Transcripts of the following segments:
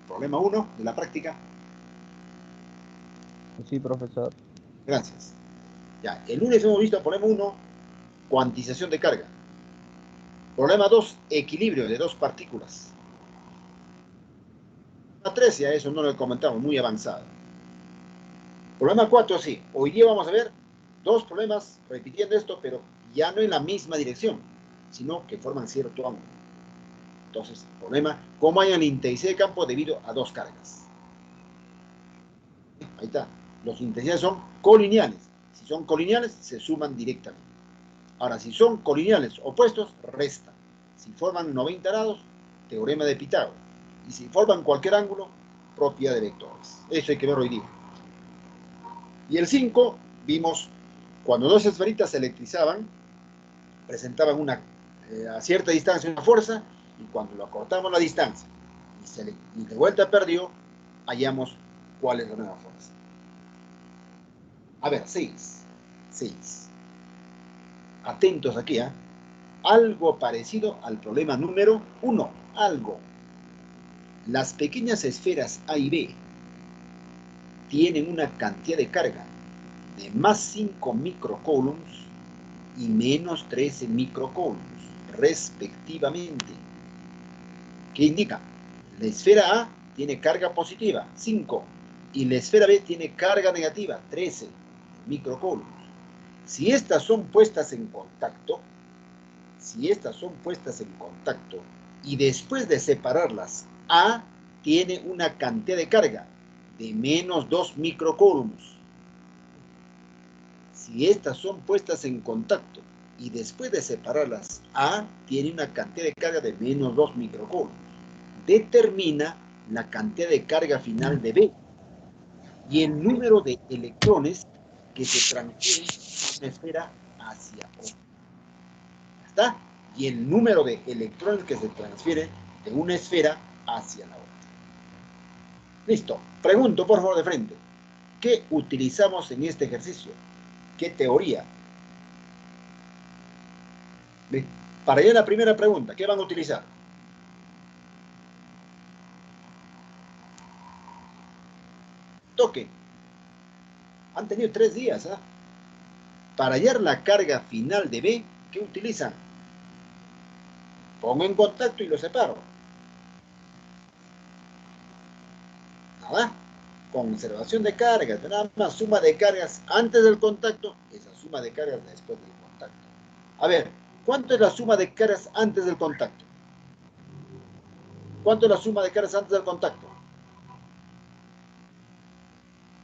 Problema 1 de la práctica. Sí, profesor. Gracias. Ya, el lunes hemos visto problema 1, cuantización de carga. Problema 2, equilibrio de dos partículas. Problema 3, ya eso no lo comentamos, muy avanzado. Problema 4, sí. Hoy día vamos a ver dos problemas repitiendo esto, pero ya no en la misma dirección, sino que forman cierto ángulo. Entonces, problema, ¿cómo hay la intensidad de campo debido a dos cargas? Ahí está. Las intensidades son colineales. Si son colineales, se suman directamente. Ahora, si son colineales opuestos, restan. Si forman 90 grados, teorema de Pitágoras. Y si forman cualquier ángulo, propiedad de vectores. Eso hay que ver hoy día. Y el 5, vimos, cuando dos esferitas se electrizaban, presentaban a cierta distancia una fuerza, y cuando lo acortamos la distancia, y de vuelta perdió, hallamos cuál es la nueva fuerza. A ver, 6. Atentos aquí, ¿eh? Algo parecido al problema número 1. Algo. Las pequeñas esferas A y B tienen una cantidad de carga de más 5 microcoulombs y menos 13 microcoulombs, respectivamente. ¿Qué indica? La esfera A tiene carga positiva, 5, y la esfera B tiene carga negativa, 13 microcoulombs. Si estas son puestas en contacto, y después de separarlas, A tiene una cantidad de carga de menos 2 microcoulombs. Si estas son puestas en contacto y después de separarlas, A tiene una cantidad de carga de menos 2 microcoulombs. Determina la cantidad de carga final de B y el número de electrones que se transfieren de una esfera hacia otra. ¿Está? Y el número de electrones que se transfieren de una esfera hacia la otra. Listo. Pregunto, por favor, de frente. ¿Qué utilizamos en este ejercicio? ¿Qué teoría? Para ir a la primera pregunta, ¿qué van a utilizar? Toque. Han tenido 3 días, ¿eh? Para hallar la carga final de B, ¿qué utilizan? Pongo en contacto y lo separo. Nada. Conservación de cargas, nada más suma de cargas antes del contacto, esa suma de cargas después del contacto. A ver, ¿cuánto es la suma de cargas antes del contacto? ¿Cuánto es la suma de cargas antes del contacto?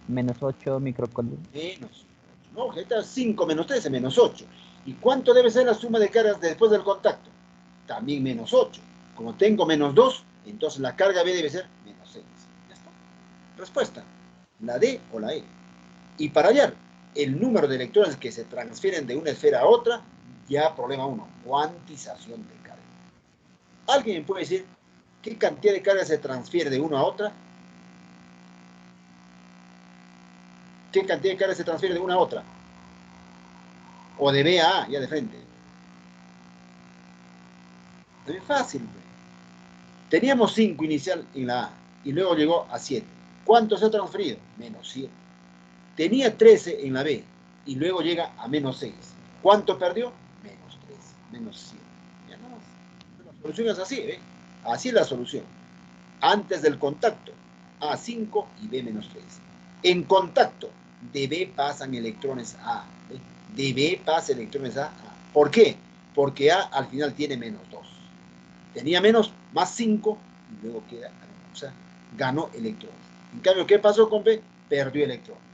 Menos 8 microcoulombs. Menos. No, está 5 menos 13, menos 8. ¿Y cuánto debe ser la suma de cargas después del contacto? También menos 8. Como tengo menos 2, entonces la carga B debe ser menos 6. Ya está. Respuesta. La D o la E. Y para hallar el número de electrones que se transfieren de una esfera a otra, ya problema 1, cuantización de carga. ¿Alguien me puede decir qué cantidad de carga se transfiere de una a otra? ¿Qué cantidad de carga se transfiere de una a otra? O de B a A, ya de frente. Es fácil. Teníamos 5 inicial en la A y luego llegó a 7. ¿Cuánto se ha transferido? Menos 7. Tenía 13 en la B y luego llega a menos 6. ¿Cuánto perdió? Menos 3, menos 7. Ya no. La solución es así, ¿eh? Así es la solución. Antes del contacto, A5 y B menos 3. En contacto, de B pasan electrones a A. ¿eh? De B pasa electrones a A. ¿Por qué? Porque A al final tiene menos 2. Tenía menos, más 5 y luego queda, o sea, ganó electrones. En cambio, ¿qué pasó con B? Perdió electrones.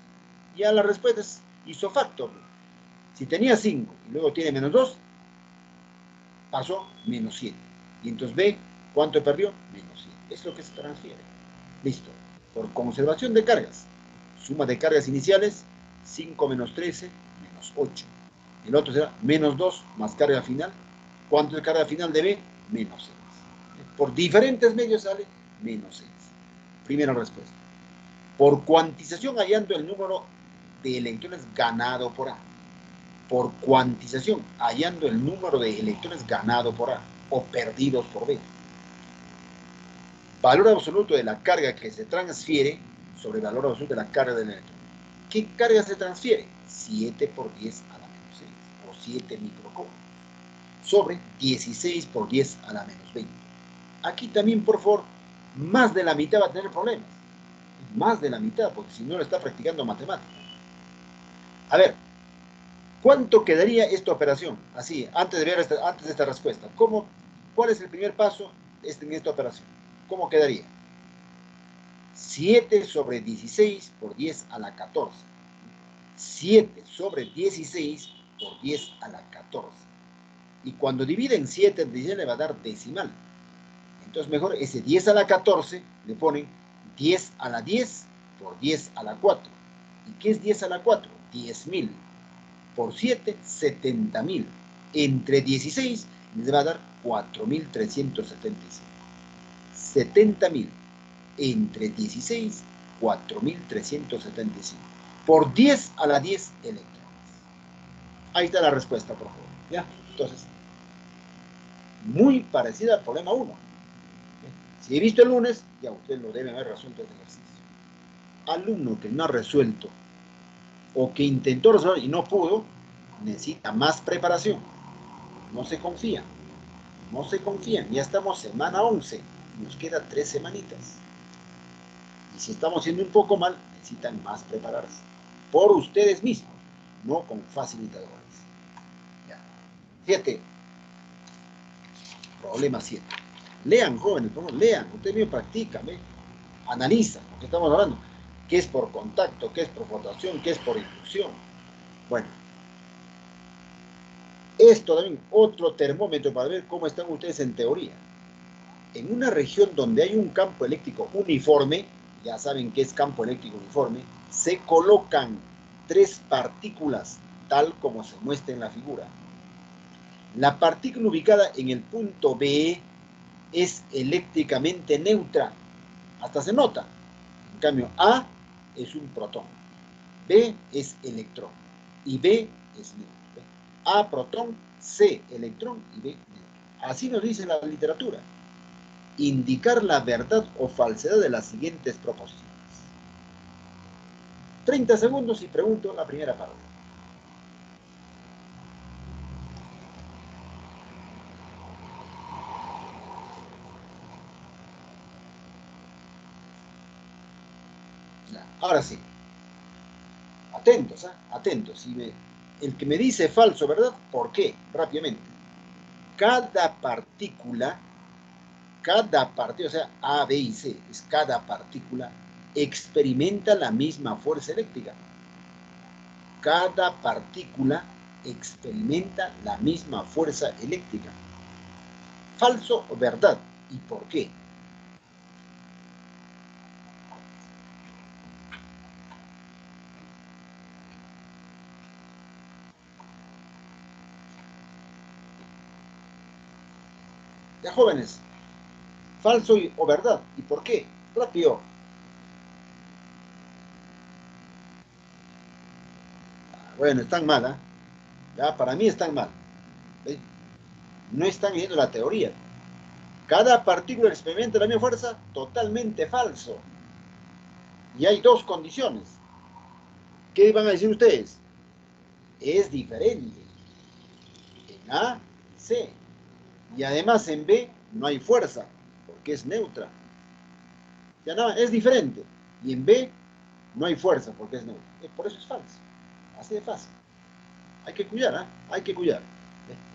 Ya la respuesta es isofactor. Si tenía 5 y luego tiene menos 2, pasó menos 7. Y entonces B, ¿cuánto perdió? Menos 7. Es lo que se transfiere. Listo. Por conservación de cargas. Suma de cargas iniciales, 5 menos 13, menos 8. El otro será menos 2 más carga final. ¿Cuánto es carga final de B? Menos 6. Por diferentes medios sale menos 6. Primera respuesta. Por cuantización hallando el número de electrones ganado por A. Por cuantización hallando el número de electrones ganado por A o perdidos por B. Valor absoluto de la carga que se transfiere sobre el valor absoluto de la carga del electrón. ¿Qué carga se transfiere? 7 por 10 a la menos 6, o 7 microcoulombs, sobre 16 por 10 a la menos 20. Aquí también, por favor, más de la mitad va a tener problemas. Más de la mitad, porque si no lo está practicando matemáticas. A ver, ¿cuánto quedaría esta operación? Así, antes de ver antes de esta respuesta. ¿Cuál es el primer paso en esta operación? ¿Cómo quedaría? 7 sobre 16 por 10 a la 14. 7 sobre 16 por 10 a la 14. Y cuando dividen 7 en 16 le va a dar decimal. Entonces mejor ese 10 a la 14 le ponen 10 a la 10 por 10 a la 4. ¿Y qué es 10 a la 4? 10.000. Por 7, 70.000. Entre 16 les va a dar 4.375. 70.000 entre 16, 4.375. Por 10 a la 10 electrones. Ahí está la respuesta, por favor. ¿Ya? Entonces, muy parecida al problema 1. Si he visto el lunes, ya ustedes lo deben haber resuelto este ejercicio. Alumno que no ha resuelto o que intentó resolver y no pudo, necesita más preparación. No se confían. No se confían. Ya estamos semana 11. Nos queda 3 semanitas. Y si estamos haciendo un poco mal, necesitan más prepararse. Por ustedes mismos, no con facilitadores. Ya. 7. Problema 7. Lean, jóvenes, por favor, lean. Ustedes mismos practican, ¿ve? Analizan lo que estamos hablando. ¿Qué es por contacto? ¿Qué es por flotación? ¿Qué es por inducción? Bueno. Esto también, otro termómetro para ver cómo están ustedes en teoría. En una región donde hay un campo eléctrico uniforme, ya saben qué es campo eléctrico uniforme, se colocan 3 partículas, tal como se muestra en la figura. La partícula ubicada en el punto B es eléctricamente neutra, hasta se nota. En cambio, A es un protón, B es electrón y B es neutro. A protón, C electrón y B neutro. Así nos dice la literatura. Indicar la verdad o falsedad de las siguientes proposiciones. 30 segundos y pregunto la primera parte. Ahora sí. Atentos, ¿eh? Atentos. El que me dice falso, ¿verdad? ¿Por qué? Rápidamente. Cada partícula, o sea, A, B y C, es cada partícula, experimenta la misma fuerza eléctrica. Cada partícula experimenta la misma fuerza eléctrica. ¿Falso o verdad? ¿Y por qué? Ya, jóvenes, ¿falso o verdad? ¿Y por qué? Rápido. Bueno, están mal, ¿eh? Ya, para mí están mal. ¿Ven? No están viendo la teoría. Cada partícula experimenta la misma fuerza, totalmente falso. Y hay 2 condiciones. ¿Qué van a decir ustedes? Es diferente. En A, C. Y además en B no hay fuerza, porque es neutra. Ya nada, es diferente. Y en B no hay fuerza, porque es neutra. Por eso es falso. Así de fácil. Hay que cuidar, ¿eh? Hay que cuidar.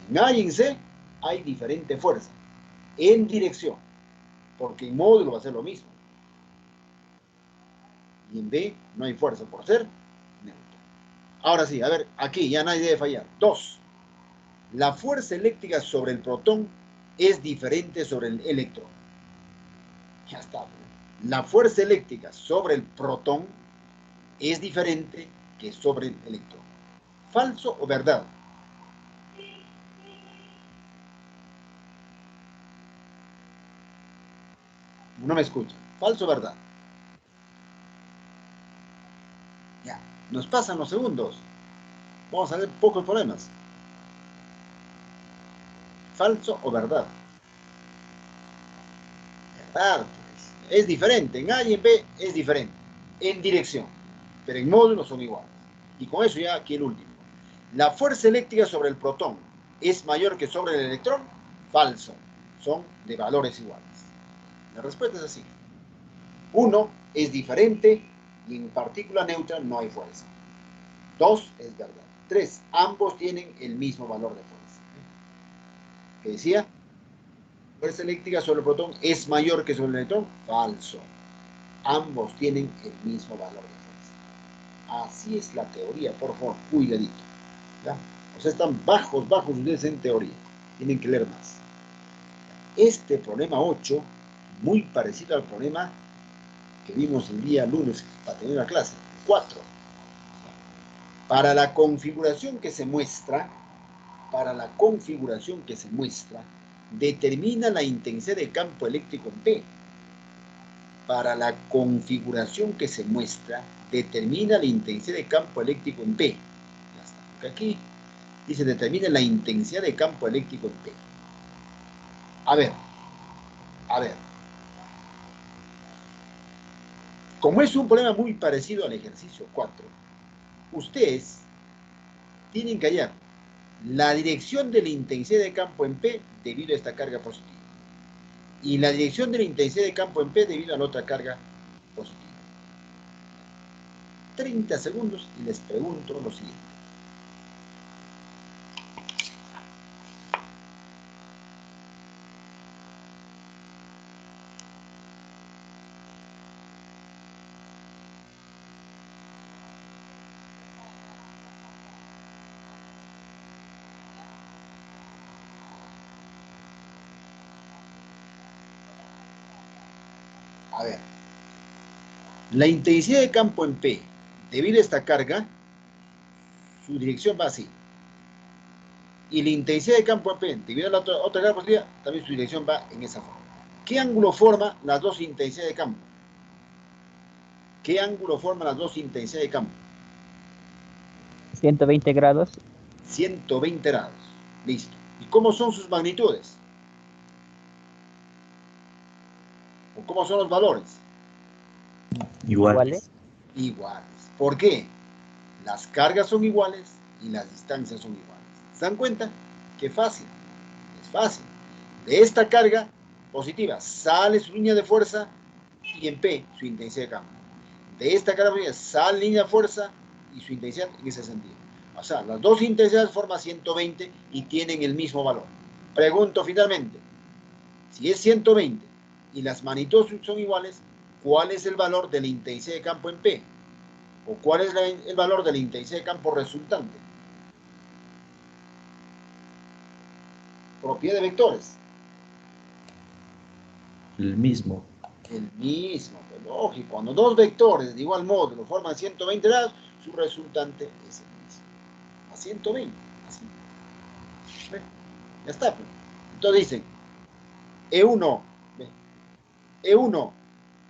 En A y en C hay diferente fuerza. En dirección. Porque en módulo va a ser lo mismo. Y en B no hay fuerza por ser neutra. Ahora sí, a ver, aquí ya nadie debe fallar. 2. La fuerza eléctrica sobre el protón es diferente sobre el electrón. Ya está. La fuerza eléctrica sobre el protón es diferente que sobre el electrón. ¿Falso o verdad? No me escucha. ¿Falso o verdad? Ya. Nos pasan los segundos. Vamos a ver pocos problemas. ¿Falso o verdad? Verdad, pues. es diferente, en A y en B es diferente, en dirección, pero en módulo son iguales. Y con eso ya aquí el último. La fuerza eléctrica sobre el protón es mayor que sobre el electrón. Falso, son de valores iguales. La respuesta es así. 1 es diferente y en partícula neutra no hay fuerza. 2 es verdad. 3, ambos tienen el mismo valor de fuerza. ¿Qué decía? Fuerza eléctrica sobre el protón es mayor que sobre el electrón. Falso. Ambos tienen el mismo valor de fuerza. Así es la teoría, por favor, cuidadito. ¿Ya? O sea, están bajos ustedes en teoría. Tienen que leer más. Este problema 8, muy parecido al problema que vimos el día lunes para tener la clase. 4. Para la configuración que se muestra, determina la intensidad de campo eléctrico en P. Para la configuración que se muestra, determina la intensidad de campo eléctrico en P. Ya está. Porque aquí dice determina la intensidad de campo eléctrico en P. A ver. Como es un problema muy parecido al ejercicio 4, ustedes tienen que hallar la dirección de la intensidad de campo en P debido a esta carga positiva y la dirección de la intensidad de campo en P debido a la otra carga positiva. 30 segundos y les pregunto lo siguiente. A ver, la intensidad de campo en P debido a esta carga, su dirección va así. Y la intensidad de campo en P debido a la otra carga positiva, también su dirección va en esa forma. ¿Qué ángulo forma las dos intensidades de campo? ¿Qué ángulo forman las dos intensidades de campo? 120 grados. 120 grados. Listo. ¿Y cómo son sus magnitudes? ¿O cómo son los valores? Iguales. Iguales. ¿Por qué? Las cargas son iguales y las distancias son iguales. ¿Se dan cuenta? Qué fácil. Es fácil. De esta carga positiva sale su línea de fuerza y en P su intensidad de campo. De esta carga positiva sale línea de fuerza y su intensidad en ese sentido. O sea, las dos intensidades forman 120 y tienen el mismo valor. Pregunto finalmente, si es 120 y las magnitudes son iguales, ¿cuál es el valor de la intensidad de campo en P? ¿O cuál es el valor de la intensidad de campo resultante? Propiedad de vectores. El mismo. El mismo, pues lógico. Cuando dos vectores de igual módulo forman 120 grados, su resultante es el mismo. A 120. Así. Ya está. Pues. Entonces dicen, E1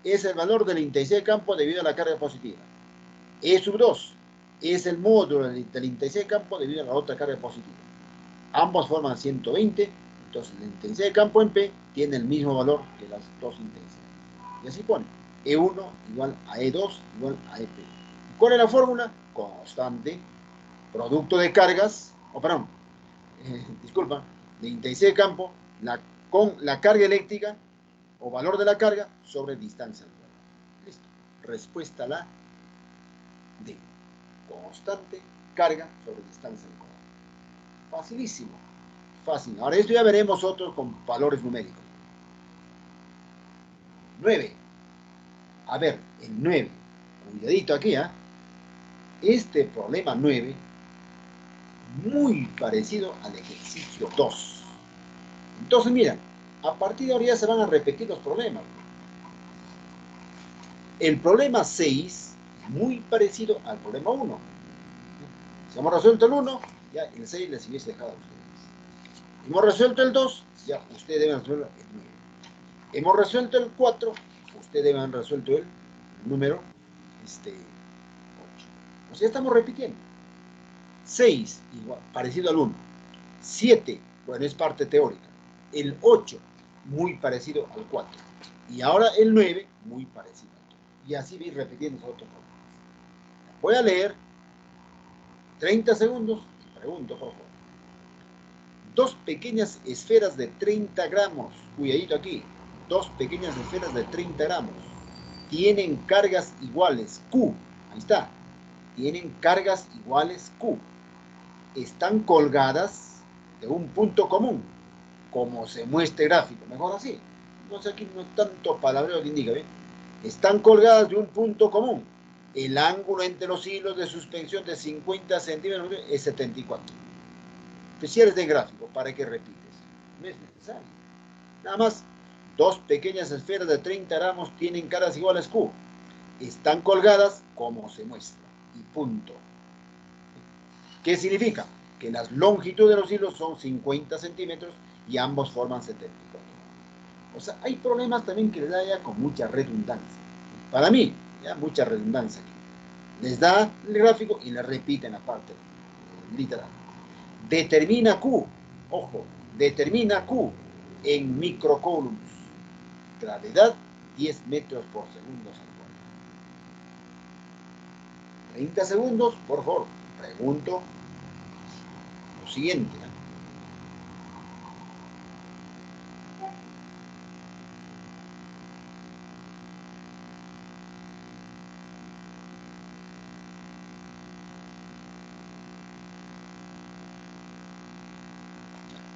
es el valor de la intensidad de campo debido a la carga positiva. E sub 2 es el módulo de la intensidad de campo debido a la otra carga positiva. Ambos forman 120, entonces la intensidad de campo en P tiene el mismo valor que las dos intensidades. Y así pone, E1 igual a E2 igual a EP. ¿Cuál es la fórmula? Constante, producto de cargas, disculpa, de intensidad de campo con la carga eléctrica o valor de la carga sobre distancia. Listo. Respuesta a la D. Constante, carga sobre distancia. Facilísimo. Fácil. Ahora esto ya veremos otros con valores numéricos. 9. A ver, el 9. Cuidadito aquí, ¿eh? Este problema 9, muy parecido al ejercicio 2. Entonces, mira, a partir de ahora ya se van a repetir los problemas. El problema 6, muy parecido al problema 1. Si hemos resuelto el 1, ya el 6 les hubiese dejado a ustedes. Hemos resuelto el 2, ya ustedes deben resolver el 9. Hemos resuelto el 4, ustedes deben haber resuelto el número 8. O sea, estamos repitiendo. 6, igual, parecido al 1. 7, bueno, es parte teórica. El 8, muy parecido al 4. Y ahora el 9, muy parecido al 2. Y así voy repitiendo esos otros problemas. Voy a leer 30 segundos y pregunto, por favor. Dos pequeñas esferas de 30 gramos, cuidadito aquí, dos pequeñas esferas de 30 gramos, tienen cargas iguales, Q, ahí está, tienen cargas iguales Q, están colgadas de un punto común, como se muestra el gráfico, mejor así, no sé, aquí no es tanto palabreo que indica, ¿eh? Están colgadas de un punto común, el ángulo entre los hilos de suspensión de 50 centímetros es 74. Especiales de gráfico, ¿para qué repites? No es necesario. Nada más, dos pequeñas esferas de 30 gramos tienen caras iguales Q. Están colgadas como se muestra. Y punto. ¿Qué significa? Que las longitudes de los hilos son 50 centímetros y ambos forman 74. O sea, hay problemas también que les da ya con mucha redundancia. Para mí, ya mucha redundancia aquí. Les da el gráfico y le repiten la parte literal. Determina Q, ojo, determina Q en microcoulombs. Gravedad 10 metros por segundo. 30 segundos, por favor. Pregunto lo siguiente.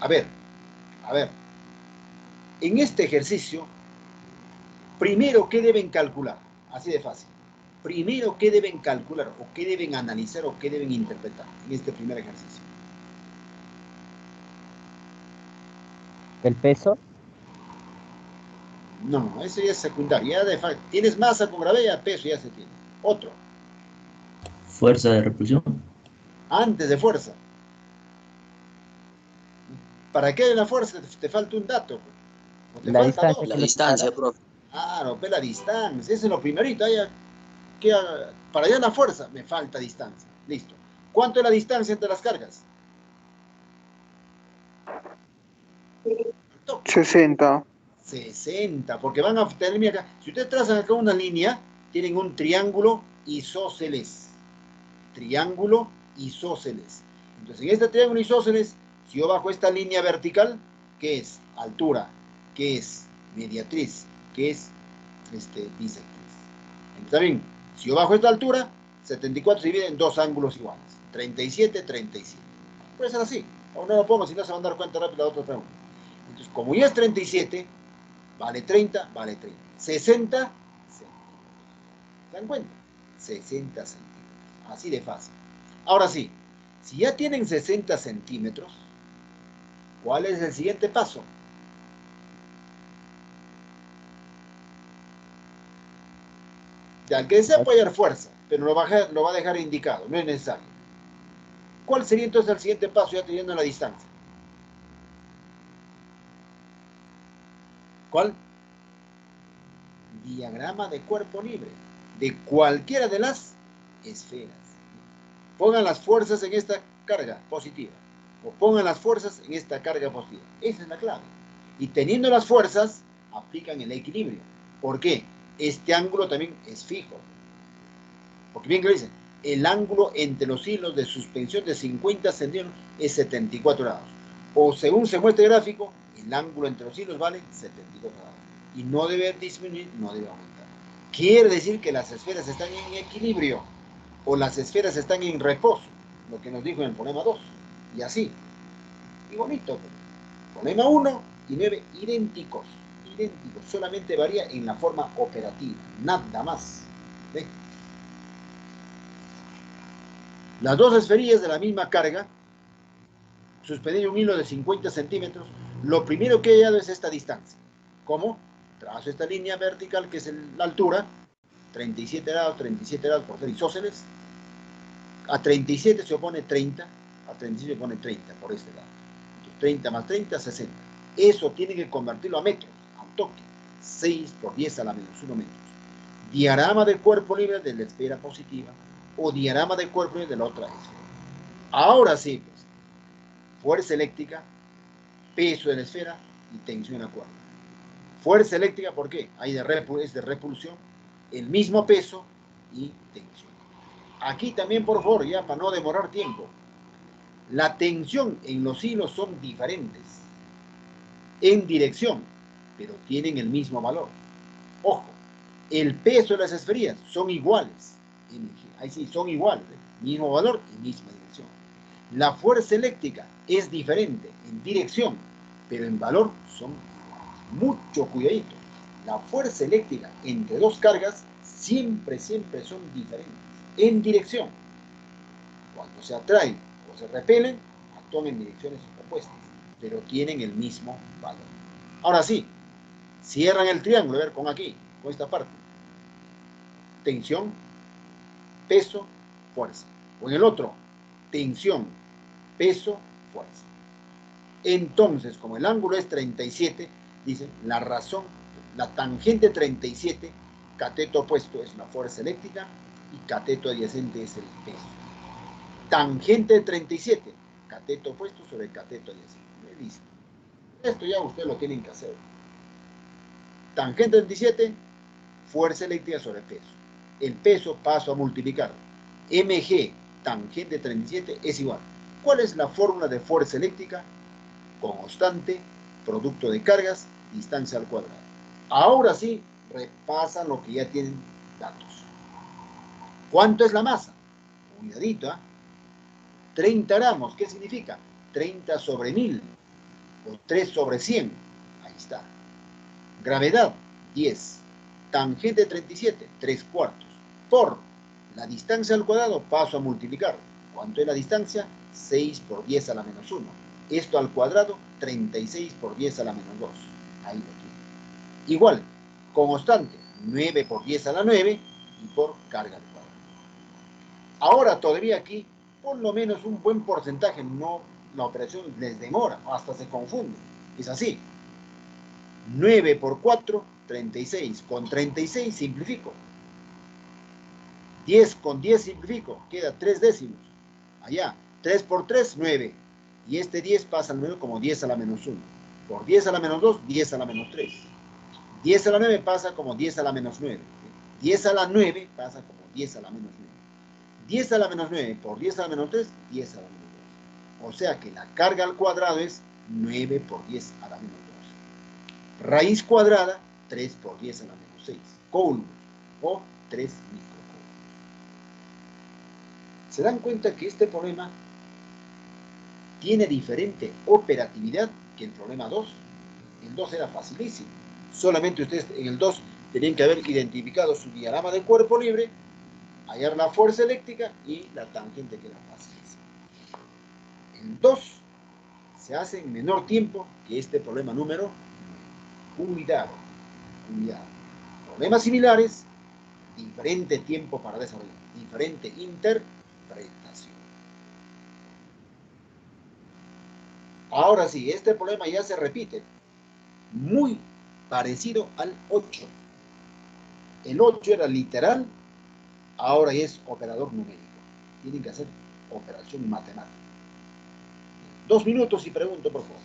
A ver. En este ejercicio, primero, ¿qué deben calcular? Así de fácil. Primero, ¿qué deben calcular? ¿O qué deben analizar? ¿O qué deben interpretar en este primer ejercicio? ¿El peso? No, eso ya es secundario. Ya tienes masa con gravedad, peso ya se tiene. Otro. Fuerza de repulsión. Antes de fuerza. ¿Para qué hay una fuerza? Te falta un dato. ¿O te La falta distancia dos? La que los distancia, separa. profe. Claro, ve la distancia. Ese es lo primerito. Para allá la fuerza, me falta distancia. Listo. ¿Cuánto es la distancia entre las cargas? 60. 60, porque van a tener, mira acá, si ustedes trazan acá una línea, tienen un triángulo isósceles. Triángulo isósceles. Entonces, en este triángulo isósceles, si yo bajo esta línea vertical, ¿qué es? Altura, ¿qué es? Mediatriz, ¿qué es? Bisectriz. Entonces, bien, si yo bajo esta altura, 74 se divide en dos ángulos iguales. 37, 37. Puede ser así. O no lo pongo, si no se van a dar cuenta rápido la otra pregunta. Entonces, como ya es 37, vale 30, vale 30. 60 centímetros. ¿Se dan cuenta? 60 centímetros. Así de fácil. Ahora sí, si ya tienen 60 centímetros, ¿cuál es el siguiente paso? Ya, el que desea apoyar fuerza, pero lo va a dejar indicado, no es necesario. ¿Cuál sería entonces el siguiente paso ya teniendo la distancia? ¿Cuál? Diagrama de cuerpo libre, de cualquiera de las esferas. Pongan las fuerzas en esta carga positiva, o pongan las fuerzas en esta carga positiva. Esa es la clave. Y teniendo las fuerzas, aplican el equilibrio. ¿Por qué? Este ángulo también es fijo. Porque bien que lo dicen, el ángulo entre los hilos de suspensión de 50 centímetros es 74 grados. O según se muestra el gráfico, el ángulo entre los hilos vale 74 grados. Y no debe disminuir, no debe aumentar. Quiere decir que las esferas están en equilibrio o las esferas están en reposo, lo que nos dijo en el problema 2. Y así. Y bonito. Problema 1 y 9 idénticos. Idénticos. Solamente varía en la forma operativa. Nada más. ¿Ve? Las dos esferillas de la misma carga, suspendido un hilo de 50 centímetros, lo primero que he hallado es esta distancia. ¿Cómo? Trazo esta línea vertical que es la altura, 37 grados por ser isósceles. A 37 se opone 30, a 37 se opone 30 por este lado. Entonces, 30 más 30, 60. Eso tiene que convertirlo a metros, a un toque. 6 por 10 a la menos 1 metros. Diagrama del cuerpo libre de la esfera positiva o diagrama del cuerpo libre de la otra esfera. Ahora sí, pues, fuerza eléctrica, peso de la esfera y tensión en la cuerda. Fuerza eléctrica, ¿por qué? Es de repulsión, el mismo peso y tensión. Aquí también, por favor, ya para no demorar tiempo, la tensión en los hilos son diferentes en dirección, pero tienen el mismo valor. Ojo, el peso de las esferas son iguales. Ahí sí, son iguales, mismo valor y misma dirección. La fuerza eléctrica es diferente en dirección, pero en valor son iguales. Mucho cuidadito. La fuerza eléctrica entre dos cargas siempre son diferentes en dirección. Cuando se atraen o se repelen, actúan en direcciones opuestas, pero tienen el mismo valor. Ahora sí, cierran el triángulo, a ver, con aquí, con esta parte. Tensión, peso, fuerza. O en el otro, tensión, peso, fuerza. Entonces, como el ángulo es 37, dicen la razón, la tangente 37, cateto opuesto es la fuerza eléctrica y cateto adyacente es el peso. Tangente de 37, cateto opuesto sobre cateto adyacente. Me dice, esto ya ustedes lo tienen que hacer. Tangente 37, fuerza eléctrica sobre peso. El peso paso a multiplicar. mg tangente 37 es igual. ¿Cuál es la fórmula de fuerza eléctrica? Constante, producto de cargas, distancia al cuadrado. Ahora sí, repasan lo que ya tienen datos. ¿Cuánto es la masa? Cuidadito, ¿eh? 30 gramos, ¿qué significa? 30 sobre 1000 o 3 sobre 100. Ahí está. Gravedad, 10. Tangente 37, 3 cuartos. Por la distancia al cuadrado paso a multiplicar. ¿Cuánto es la distancia? 6 por 10 a la menos 1. Esto al cuadrado, 36 por 10 a la menos 2. Ahí lo tiene. Igual, constante, 9 por 10 a la 9 y por carga al cuadrado. Ahora todavía aquí, por lo menos un buen porcentaje, no, la operación les demora, hasta se confunde. Es así. 9 por 4, 36. Con 36 simplifico. 10 con 10 simplifico, queda 3 décimos. Allá, 3 por 3, 9. Y este 10 pasa al 9 como 10 a la menos 1. Por 10 a la menos 2, 10 a la menos 3. 10 a la 9 pasa como 10 a la menos 9. 10 a la 9 pasa como 10 a la menos 9. 10 a la menos 9 por 10 a la menos 3, 10 a la menos 2. O sea que la carga al cuadrado es 9 por 10 a la menos 2. Raíz cuadrada, 3 por 10 a la menos 6. Coulomb o 3 microcoulombs. ¿Se dan cuenta que este problema tiene diferente operatividad que el problema 2? El 2 era facilísimo. Solamente ustedes en el 2 tenían que haber identificado su diagrama de cuerpo libre, hallar la fuerza eléctrica y la tangente, que era facilísimo. El 2 se hace en menor tiempo que este problema número 1. Cuidado. Problemas similares, diferente tiempo para desarrollar, diferente interpretación. Ahora sí, este problema ya se repite, muy parecido al 8. El 8 era literal, ahora es operador numérico. Tienen que hacer operación matemática. 2 minutos y pregunto, por favor.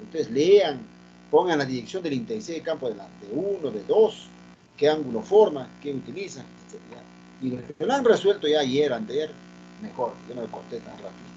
Ustedes lean, pongan la dirección de la intensidad de campo de 1, de 2, qué ángulo forma, qué utiliza, etc. Y los que lo han resuelto ya ayer, anteayer, mejor, yo no me corté tan rápido.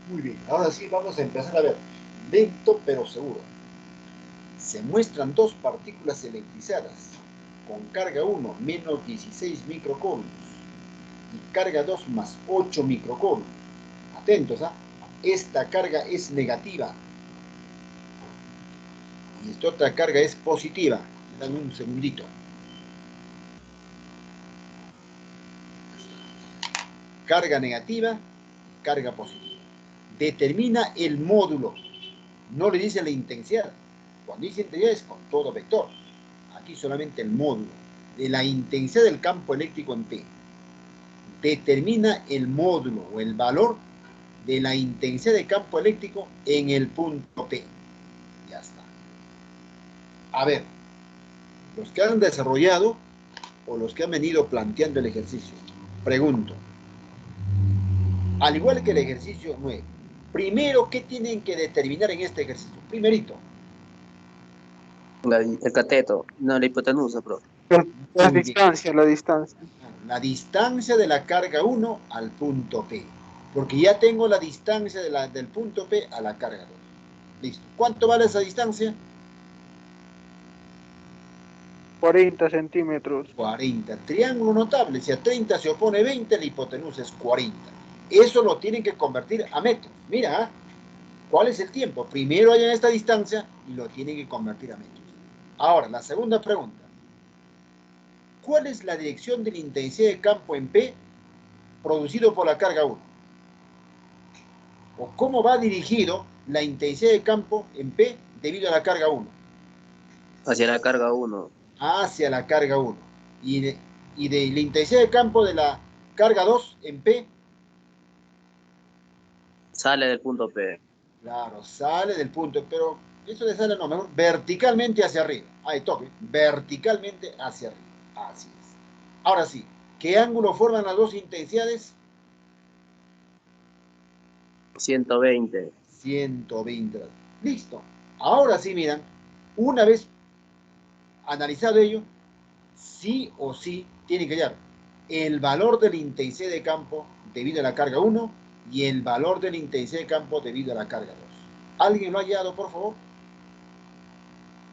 Muy bien, ahora sí vamos a empezar a ver, lento pero seguro. Se muestran dos partículas electrizadas con carga 1 menos 16 microcoulombs y carga 2 más 8 microcoulombs. Atentos, ¿ah? Esta carga es negativa y esta otra carga es positiva. Dame un segundito. Carga negativa, carga positiva. Determina el módulo. No le dice la intensidad. Cuando dice intensidad es con todo vector. Aquí solamente el módulo de la intensidad del campo eléctrico en P. Determina el módulo o el valor de la intensidad de campo eléctrico en el punto P. Ya está. A ver, los que han desarrollado o los que han venido planteando el ejercicio, pregunto, al igual que el ejercicio 9, primero, ¿qué tienen que determinar en este ejercicio? Primerito. El cateto, no la hipotenusa, bro. La Muy distancia, la distancia. La distancia de la carga 1 al punto P. Porque ya tengo la distancia del punto P a la carga 2. Listo. ¿Cuánto vale esa distancia? 40 centímetros. 40. Triángulo notable. Si a 30 se opone 20, la hipotenusa es 40. Eso lo tienen que convertir a metros. Mira, ¿cuál es el tiempo? Primero hallan esta distancia y lo tienen que convertir a metros. Ahora, la segunda pregunta. ¿Cuál es la dirección de la intensidad de campo en P producido por la carga 1? ¿O cómo va dirigido la intensidad de campo en P debido a la carga 1? Hacia la carga 1. Hacia la carga 1. Y de la intensidad de campo de la carga 2 en P. Sale del punto P. Claro, sale del punto, pero eso le sale, no, mejor verticalmente hacia arriba. Ahí toque, verticalmente hacia arriba. Así es. Ahora sí, ¿qué ángulo forman las dos intensidades? 120. 120 grados. Listo. Ahora sí, miran, una vez analizado ello, sí o sí tiene que hallar el valor de la intensidad de campo debido a la carga 1 y el valor de la intensidad de campo debido a la carga 2. ¿Alguien lo ha hallado, por favor?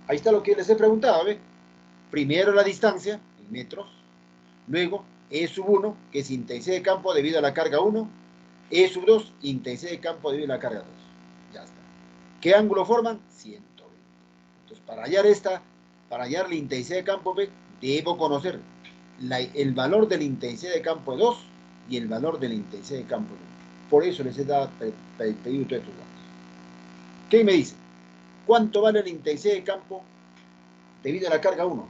Ahí está lo que les he preguntado, ¿ve? Primero la distancia, en metros. Luego, E1, que es intensidad de campo debido a la carga 1. E2, intensidad de campo debido a la carga 2. Ya está. ¿Qué ángulo forman? 120. Entonces, para hallar la intensidad de campo B, debo conocer el valor de la intensidad de campo 2 y el valor de la intensidad de campo 1. Por eso les he pedido todos estos datos. ¿Qué me dice? ¿Cuánto vale la intensidad de campo debido a la carga 1?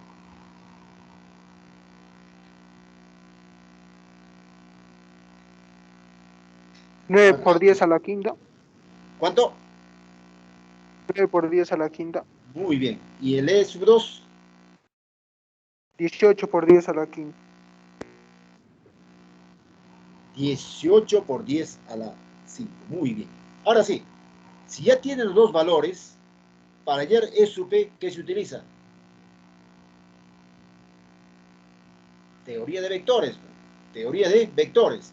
Nueve por 10 a la quinta. ¿Cuánto? 9 por 10 a la quinta. Muy bien. ¿Y el E2? 18 por 10 a la quinta. 18 por 10 a la 5. Muy bien. Ahora sí, si ya tienen los dos valores, para hallar E sub P, ¿qué se utiliza? Teoría de vectores. Teoría de vectores.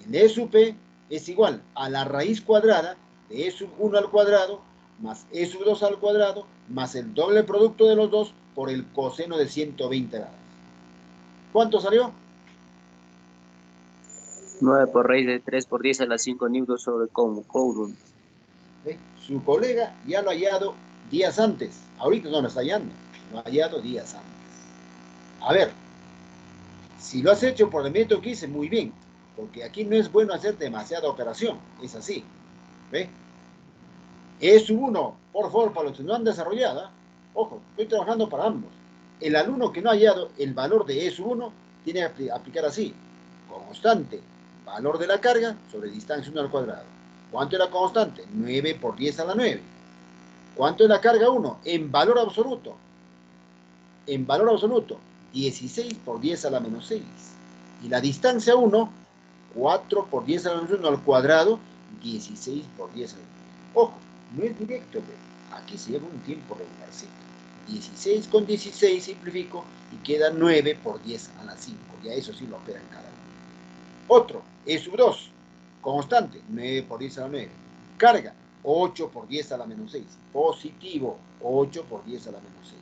El E sub P es igual a la raíz cuadrada de E sub 1 al cuadrado más E sub 2 al cuadrado más el doble producto de los dos por el coseno de 120 grados. ¿Cuánto salió? 9 por raíz de 3 por 10 a la 5 newtons sobre coulomb. Su colega ya lo ha hallado días antes. Ahorita no lo está hallando. Lo ha hallado días antes. A ver, si lo has hecho por el método que hice, muy bien. Porque aquí no es bueno hacer demasiada operación. Es así. ¿Ve? E sub 1, por favor, para los que no han desarrollado, ojo, estoy trabajando para ambos. El alumno que no ha hallado el valor de E sub 1 tiene que aplicar así. Constante, valor de la carga sobre distancia 1 al cuadrado. ¿Cuánto es la constante? 9 por 10 a la 9. ¿Cuánto es la carga 1? En valor absoluto. En valor absoluto, 16 por 10 a la menos 6. Y la distancia 1, 4 por 10 a la menos 1 al cuadrado, 16 por 10 a la menos 1. Ojo, no es directo, pero aquí se lleva un tiempo regularcito. 16 con 16 simplifico y queda 9 por 10 a la 5. Ya eso sí lo operan cada uno. Otro, E sub 2, constante, 9 por 10 a la 9. Carga, 8 por 10 a la menos 6. Positivo, 8 por 10 a la menos 6.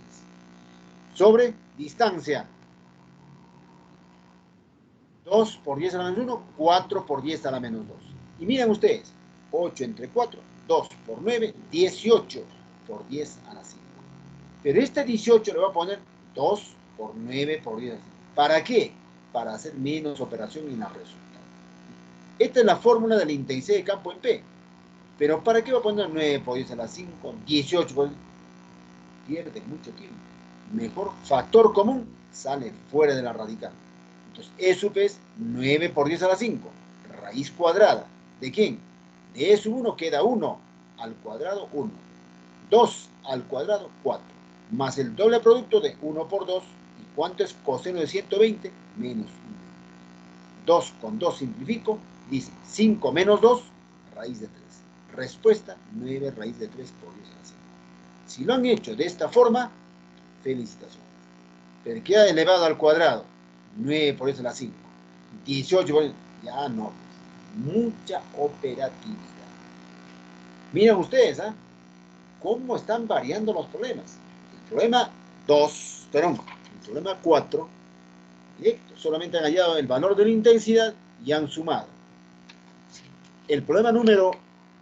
sobre distancia. 2 por 10 a la menos 1, 4 por 10 a la menos 2. Y miren ustedes, 8 entre 4, 2 por 9, 18 por 10 a la 5. Pero este 18 le voy a poner 2 por 9 por 10 a la 5. ¿Para qué? Para hacer menos operación en la resultado. Esta es la fórmula de la intensidad de campo en P. Pero ¿para qué voy a poner 9 por 10 a la 5, 18 por 10? Pierde mucho tiempo. Mejor factor común sale fuera de la radical. Entonces, E sub es 9 por 10 a la 5, raíz cuadrada. ¿De quién? De E sub 1 queda 1 al cuadrado 1. 2 al cuadrado 4. Más el doble producto de 1 por 2. ¿Y cuánto es coseno de 120? Menos 1. 2 con 2 simplifico. Dice 5 menos 2, raíz de 3. Respuesta, 9 raíz de 3 por 10 a la 5. Si lo han hecho de esta forma, felicitaciones. Pero queda elevado al cuadrado. 9 por 10 a la 5. 18 por 10. Ya no. Mucha operatividad. Miren ustedes, ¿ah? Cómo están variando los problemas. El problema 2, perdón, el problema 4, directo. Solamente han hallado el valor de la intensidad y han sumado. El problema número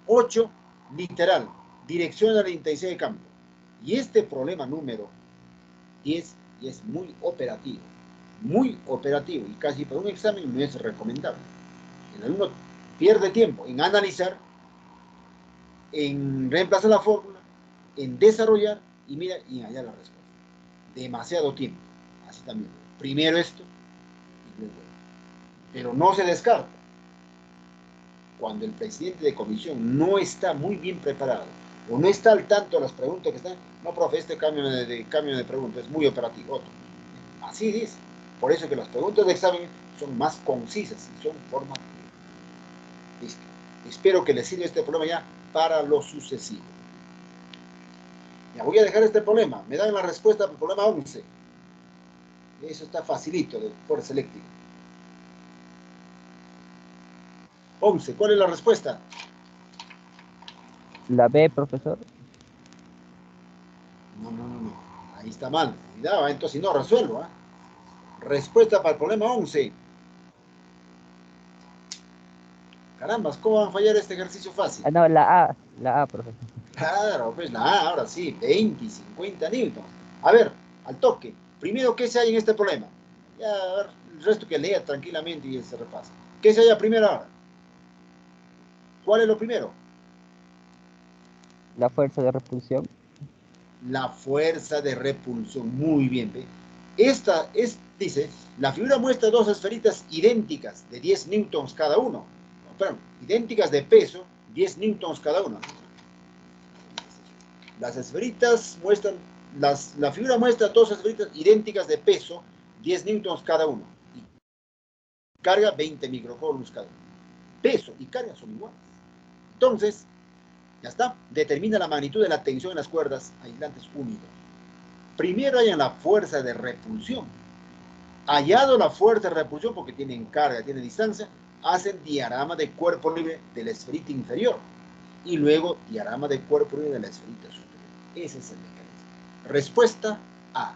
8, literal, dirección a la intensidad de campo. Y este problema número 10 y es muy operativo y casi para un examen no es recomendable. El alumno pierde tiempo en analizar, en reemplazar la fórmula, en desarrollar y mira y hallar la respuesta. Demasiado tiempo. Así también. Primero esto y luego esto. Pero no se descarta. Cuando el presidente de comisión no está muy bien preparado o no está al tanto de las preguntas que están, no, profe, este cambio de pregunta es muy operativo. Otro. Así dice. Por eso que las preguntas de examen son más concisas y son formativas. Listo. Espero que les sirva este problema ya para lo sucesivo. Ya voy a dejar este problema. Me dan la respuesta para el problema 11. Eso está facilito de fuerza eléctrica. 11. ¿Cuál es la respuesta? La B, profesor. No. Ahí está mal. Cuidado, entonces no resuelvo. Respuesta para el problema 11. Carambas, ¿cómo van a fallar este ejercicio fácil? Ah, no, la A, profesor. Claro, pues la A, ahora sí, 20 y 50 newtons. A ver, al toque. Primero, ¿qué se hay en este problema? Ya, a ver, el resto que lea tranquilamente y se repasa. ¿Qué se halla primero ahora? ¿Cuál es lo primero? La fuerza de repulsión. La fuerza de repulsión. Muy bien, ¿ve? Dice, la figura muestra dos esferitas idénticas de 10 newtons cada uno. No, perdón, idénticas de peso, 10 newtons cada uno. Las esferitas muestran, la figura muestra dos esferitas idénticas de peso, 10 newtons cada uno. Y carga 20 microcoulombs cada uno. Peso y carga son iguales. Entonces, ya está, determina la magnitud de la tensión en las cuerdas aislantes unidos. Primero hayan la fuerza de repulsión. Hallado la fuerza de repulsión, porque tienen carga, tienen distancia, hacen diagrama de cuerpo libre de la esferita inferior. Y luego diagrama de cuerpo libre de la esferita superior. Ese es el mecanismo. Respuesta A.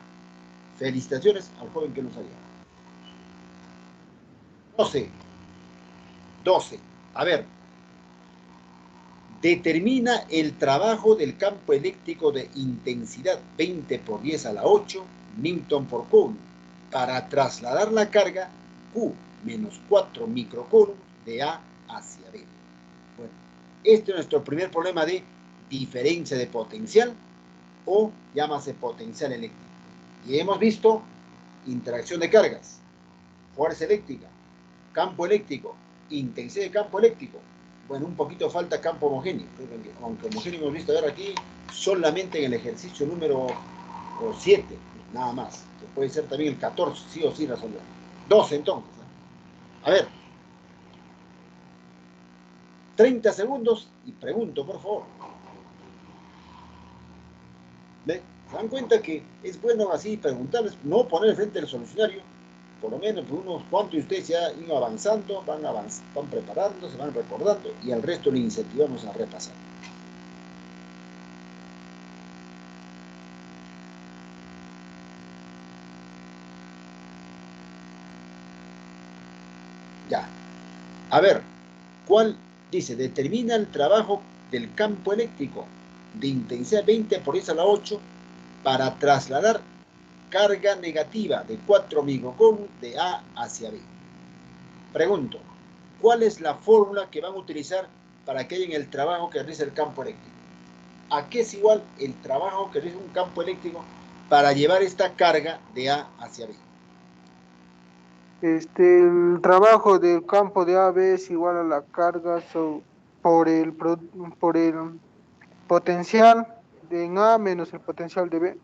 Felicitaciones al joven que nos ha llegado. 12. A ver. Determina el trabajo del campo eléctrico de intensidad 20 por 10 a la 8 Newton por coulomb para trasladar la carga Q menos 4 microcoulombs de A hacia B. Bueno, este es nuestro primer problema de diferencia de potencial o llámase potencial eléctrico. Y hemos visto interacción de cargas, fuerza eléctrica, campo eléctrico, intensidad de campo eléctrico. Bueno, un poquito falta campo homogéneo, aunque homogéneo hemos visto ahora aquí solamente en el ejercicio número 7, nada más. Que puede ser también el 14, sí o sí resolver. 12 entonces. A ver. 30 segundos y pregunto, por favor. ¿Ve? ¿Se dan cuenta que es bueno así preguntarles, no poner frente al solucionario? Por lo menos unos cuantos de ustedes ya han ido avanzando, van preparando, se van recordando y al resto le incentivamos a repasar. Ya. A ver, ¿cuál dice? Determina el trabajo del campo eléctrico de intensidad 20 por 10 a la 8 para trasladar carga negativa de 4 microcoulombs de A hacia B. Pregunto, ¿cuál es la fórmula que van a utilizar para que hayan el trabajo que realiza el campo eléctrico? ¿A qué es igual el trabajo que realiza un campo eléctrico para llevar esta carga de A hacia B? El trabajo del campo de AB es igual a la carga por el potencial en A menos el potencial de B.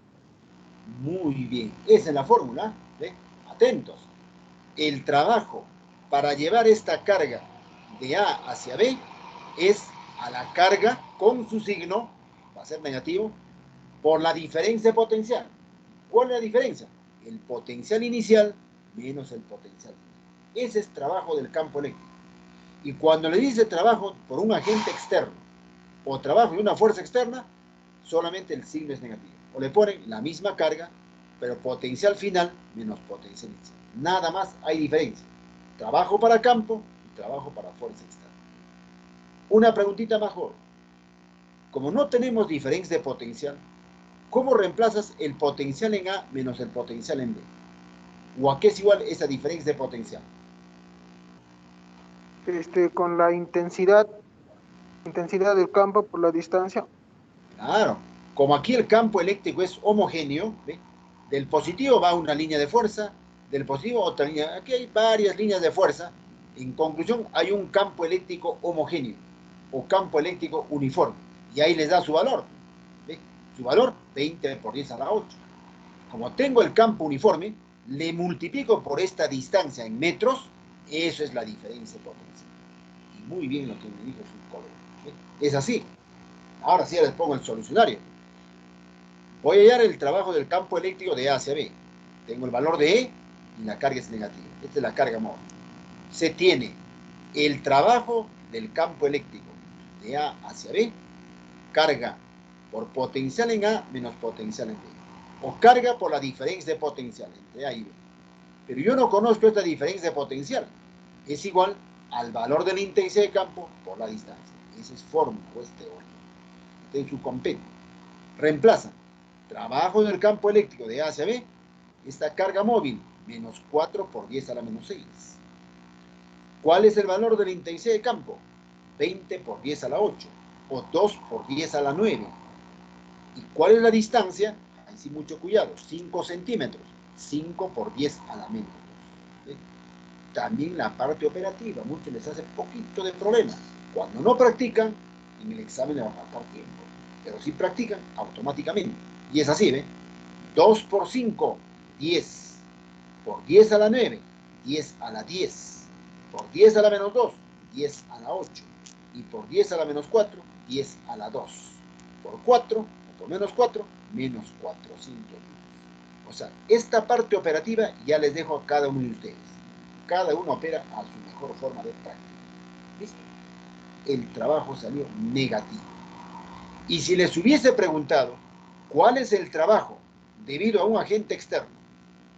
Muy bien, esa es la fórmula. ¿Ve? Atentos. El trabajo para llevar esta carga de A hacia B es a la carga con su signo, va a ser negativo, por la diferencia de potencial. ¿Cuál es la diferencia? El potencial inicial menos el potencial final. Ese es trabajo del campo eléctrico. Y cuando le dice trabajo por un agente externo o trabajo de una fuerza externa, solamente el signo es negativo. O le ponen la misma carga, pero potencial final menos potencial inicial. Nada más hay diferencia. Trabajo para campo y trabajo para fuerza externa. Una preguntita mejor. Como no tenemos diferencia de potencial, ¿cómo reemplazas el potencial en A menos el potencial en B? ¿O a qué es igual esa diferencia de potencial? Con la intensidad del campo por la distancia. Claro, como aquí el campo eléctrico es homogéneo, ¿ve? Del positivo va una línea de fuerza, del positivo otra línea. Aquí hay varias líneas de fuerza. En conclusión, hay un campo eléctrico homogéneo o campo eléctrico uniforme. Y ahí les da su valor. ¿Ve? Su valor, 20 por 10 a la 8. Como tengo el campo uniforme, le multiplico por esta distancia en metros, eso es la diferencia de potencia. Y muy bien lo que me dijo su colega. ¿Ve? Es así. Ahora sí les pongo el solucionario. Voy a hallar el trabajo del campo eléctrico de A hacia B. Tengo el valor de E y la carga es negativa. Esta es la carga móvil. Se tiene el trabajo del campo eléctrico de A hacia B, carga por potencial en A menos potencial en B. O carga por la diferencia de potencial entre A y B. Pero yo no conozco esta diferencia de potencial. Es igual al valor de la intensidad de campo por la distancia. Esa es fórmula o es teoría. En su compendio. Reemplaza trabajo del campo eléctrico de A hacia B, esta carga móvil, menos 4 por 10 a la menos 6. ¿Cuál es el valor de la intensidad de campo? 20 por 10 a la 8, o 2 por 10 a la 9. ¿Y cuál es la distancia? Ahí sí mucho cuidado, 5 centímetros, 5 por 10 a la menos 2. También la parte operativa, muchos les hace poquito de problema. Cuando no practican, en el examen le va a faltar tiempo. Pero si practican, automáticamente. Y es así, ¿ve? 2 por 5, 10. Por 10 a la 9, 10 a la 10. Por 10 a la menos 2, 10 a la 8. Y por 10 a la menos 4, 10 a la 2. Por 4, o por menos 4, menos 400. O sea, esta parte operativa ya les dejo a cada uno de ustedes. Cada uno opera a su mejor forma de práctica. ¿Listo? El trabajo salió negativo. Y si les hubiese preguntado cuál es el trabajo debido a un agente externo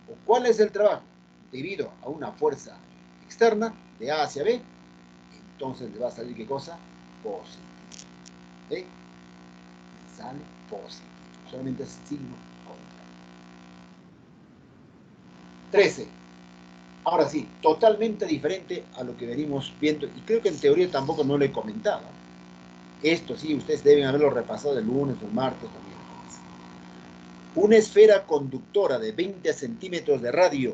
o cuál es el trabajo debido a una fuerza externa de A hacia B, entonces le va a salir ¿qué cosa? Positivo. ¿Ve? Sale positivo. Solamente es signo contrario. 13. Ahora sí, totalmente diferente a lo que venimos viendo, y creo que en teoría tampoco no lo he comentado. Esto sí, ustedes deben haberlo repasado el lunes o el martes o miércoles. Una esfera conductora de 20 centímetros de radio,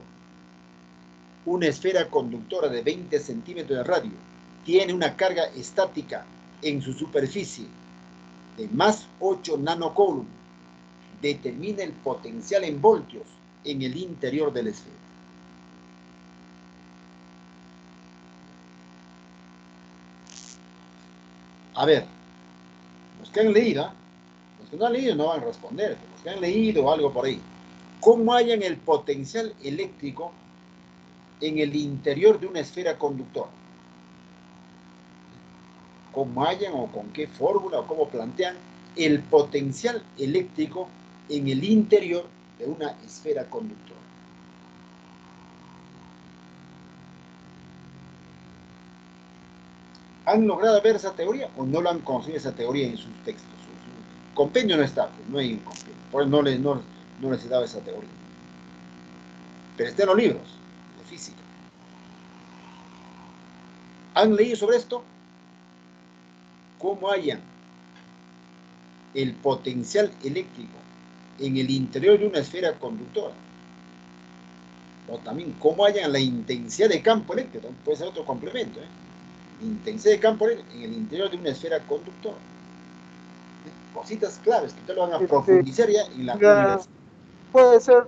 una esfera conductora de 20 centímetros de radio, tiene una carga estática en su superficie de más 8 nanocoulomb. Determina el potencial en voltios en el interior de la esfera. A ver, los que han leído, los que no han leído no van a responder, los que han leído algo por ahí. ¿Cómo hallan el potencial eléctrico en el interior de una esfera conductora? ¿Cómo hallan o con qué fórmula o cómo plantean el potencial eléctrico en el interior de una esfera conductora? ¿Han logrado ver esa teoría o no lo han conseguido esa teoría en sus textos? Su compendio no está, pues, no hay un compendio. Por eso no les he dado esa teoría. Pero está en los libros de física. ¿Han leído sobre esto? ¿Cómo hallan el potencial eléctrico en el interior de una esfera conductora? O también, ¿cómo hallan la intensidad de campo eléctrico? Puede ser otro complemento, ¿eh? Intensidad de campo eléctrico en el interior de una esfera conductora. Cositas claves que ustedes lo van a Este, profundizar ya en la la- universidad. puede ser,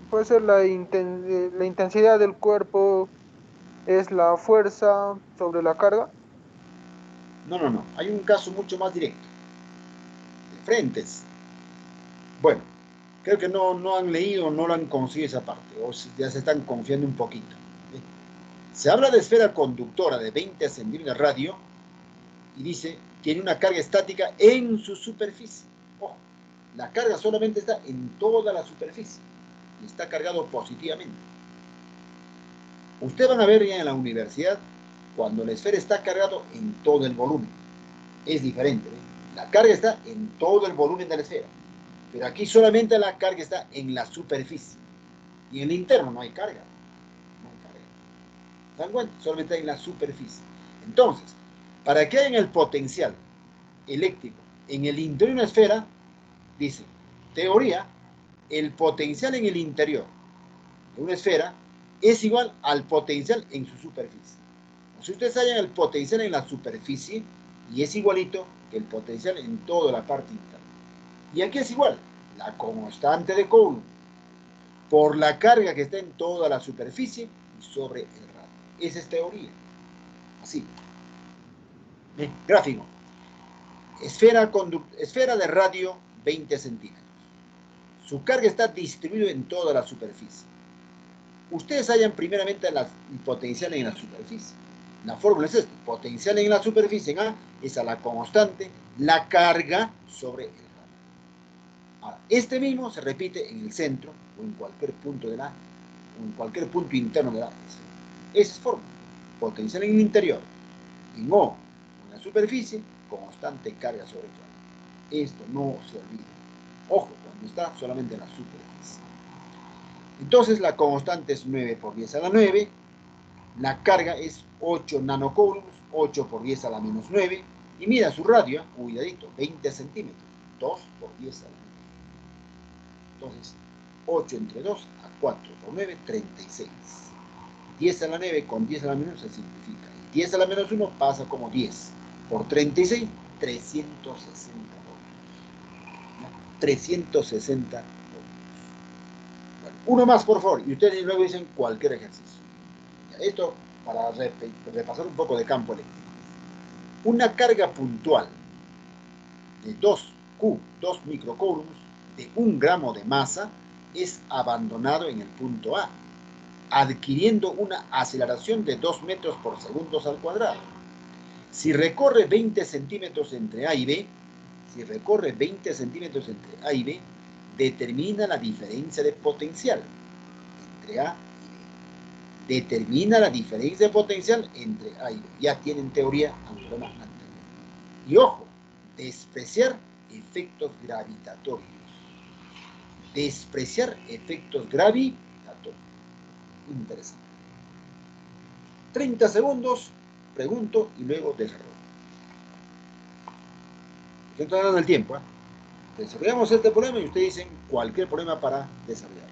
puede ser la intensidad del cuerpo, es la fuerza sobre la carga. No. Hay un caso mucho más directo. De frentes. Bueno, creo que no han leído, no lo han conocido esa parte, o ya se están confiando un poquito. Se habla de esfera conductora de 20 centímetros de radio y dice, tiene una carga estática en su superficie. Ojo, la carga solamente está en toda la superficie y está cargado positivamente. Ustedes van a ver ya en la universidad cuando la esfera está cargado en todo el volumen. Es diferente, ¿eh? La carga está en todo el volumen de la esfera, pero aquí solamente la carga está en la superficie y en el interno no hay carga. No hay carga. ¿Se dan cuenta? Solamente está en la superficie. Entonces, para que haya el potencial eléctrico en el interior de una esfera, dice, teoría, el potencial en el interior de una esfera es igual al potencial en su superficie. Si ustedes hallan el potencial en la superficie y es igualito que el potencial en toda la parte interna. Y aquí es igual, la constante de Coulomb por la carga que está en toda la superficie y sobre el radio. Esa es teoría. Así. Gráfico. Esfera de radio 20 centímetros. Su carga está distribuida en toda la superficie. Ustedes hallan primeramente el potencial en la superficie. La fórmula es esta. Potencial en la superficie en A es a la constante, la carga sobre el radio. Ahora, este mismo se repite en el centro o en cualquier punto de la o en cualquier punto interno de la esfera. Esa es fórmula. Potencial en el interior. En O, en la superficie, constante carga sobre el radio. Esto no se olvida. Ojo, cuando está solamente en la superficie. Entonces la constante es 9 por 10 a la 9. La carga es 8 nanocoulombs, 8 por 10 a la menos 9. Y mira su radio, cuidadito, 20 centímetros. 2 por 10 a la 9. Entonces, 8 entre 2 a 4 por 9, 36. 10 a la 9 con 10 a la menos se simplifica. Y 10 a la menos 1 pasa como 10 por 36, 360 voltios. 360 voltios. Bueno, uno más, por favor, y ustedes luego dicen cualquier ejercicio. Esto para repasar un poco de campo eléctrico. Una carga puntual de 2Q, 2 microcoulombs, de 1 gramo de masa, es abandonado en el punto A, adquiriendo una aceleración de 2 metros por segundo al cuadrado. Si recorre 20 centímetros entre A y B, determina la diferencia de potencial entre A y B. Determina la diferencia de potencial entre A y B. Ya tienen teoría anterior. Y ojo, despreciar efectos gravitatorios. Despreciar efectos gravitatorios. Interesante. 30 segundos, pregunto y luego desarrollo. Estoy dando el tiempo. Desarrollamos este problema y ustedes dicen cualquier problema para desarrollarlo.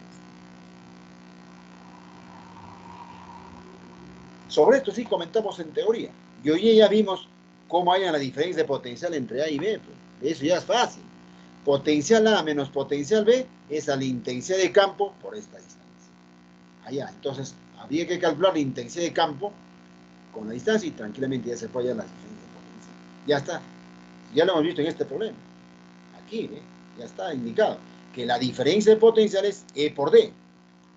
Sobre esto sí comentamos en teoría. Y hoy ya vimos cómo hay la diferencia de potencial entre A y B. Pues. Eso ya es fácil. Potencial A menos potencial B es a la intensidad de campo por esta distancia. Allá, entonces habría que calcular la intensidad de campo con la distancia y tranquilamente ya se puede hallar la diferencia de potencial. Ya está. Ya lo hemos visto en este problema. Aquí, ya está indicado que la diferencia de potencial es E por D.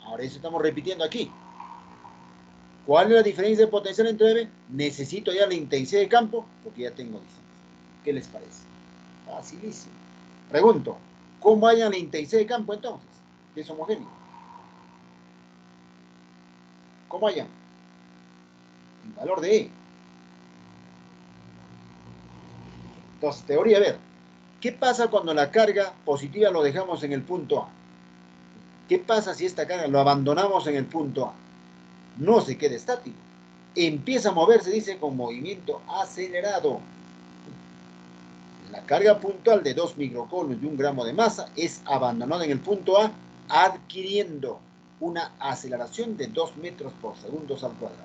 Ahora eso estamos repitiendo aquí. ¿Cuál es la diferencia de potencial entre B? Necesito ya la intensidad de campo porque ya tengo distancia. ¿Qué les parece? Facilísimo. Pregunto, ¿cómo hallan la intensidad de campo entonces? Que es homogéneo. ¿Cómo hallan? El valor de E. Entonces, teoría, a ver, ¿qué pasa cuando la carga positiva lo dejamos en el punto A? ¿Qué pasa si esta carga lo abandonamos en el punto A? No se queda estático. Empieza a moverse, dice, con movimiento acelerado. La carga puntual de 2 microcoulombs y 1 gramo de masa es abandonada en el punto A, adquiriendo una aceleración de 2 metros por segundo al cuadrado.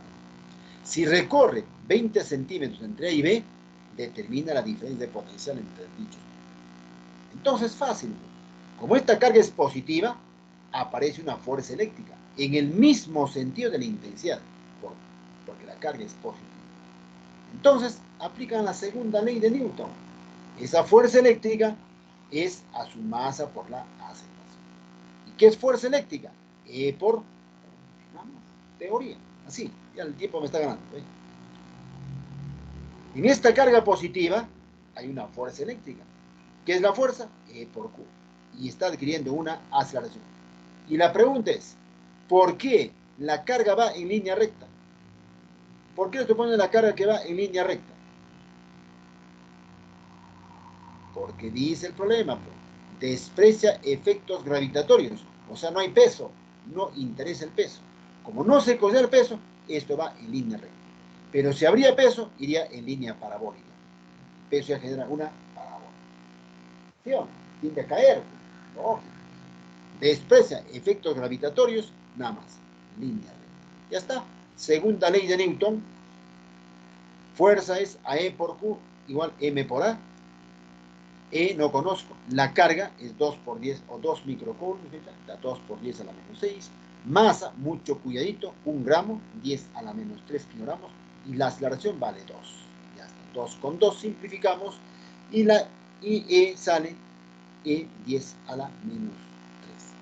Si recorre 20 centímetros entre A y B, determina la diferencia de potencial entre dichos. Entonces, fácil. Como esta carga es positiva, aparece una fuerza eléctrica en el mismo sentido de la intensidad, porque la carga es positiva. Entonces, aplican la segunda ley de Newton. Esa fuerza eléctrica es a su masa por la aceleración. ¿Y qué es fuerza eléctrica? E por teoría. Así, ya el tiempo me está ganando. En esta carga positiva hay una fuerza eléctrica. ¿Qué es la fuerza? E por Q. Y está adquiriendo una aceleración. Y la pregunta es, ¿por qué la carga va en línea recta? ¿Por qué estoy poniendo la carga que va en línea recta? Porque dice el problema, desprecia efectos gravitatorios. O sea, no hay peso, no interesa el peso. Como no se considera el peso, esto va en línea recta. Pero si habría peso, iría en línea parabólica. El peso ya genera una parábola. ¿Sí o no? Tiende a caer. No. Desprecia efectos gravitatorios, nada más. Línea recta. Ya está. Segunda ley de Newton. Fuerza es AE por Q igual M por A. E no conozco. La carga es 2 por 10 o 2 microcoulombs, 2 por 10 a la menos 6. Masa, mucho cuidadito, 1 gramo, 10 a la menos 3 kilogramos. Y la aceleración vale 2. Ya está. 2 con 2 simplificamos. Y E sale E 10 a la menos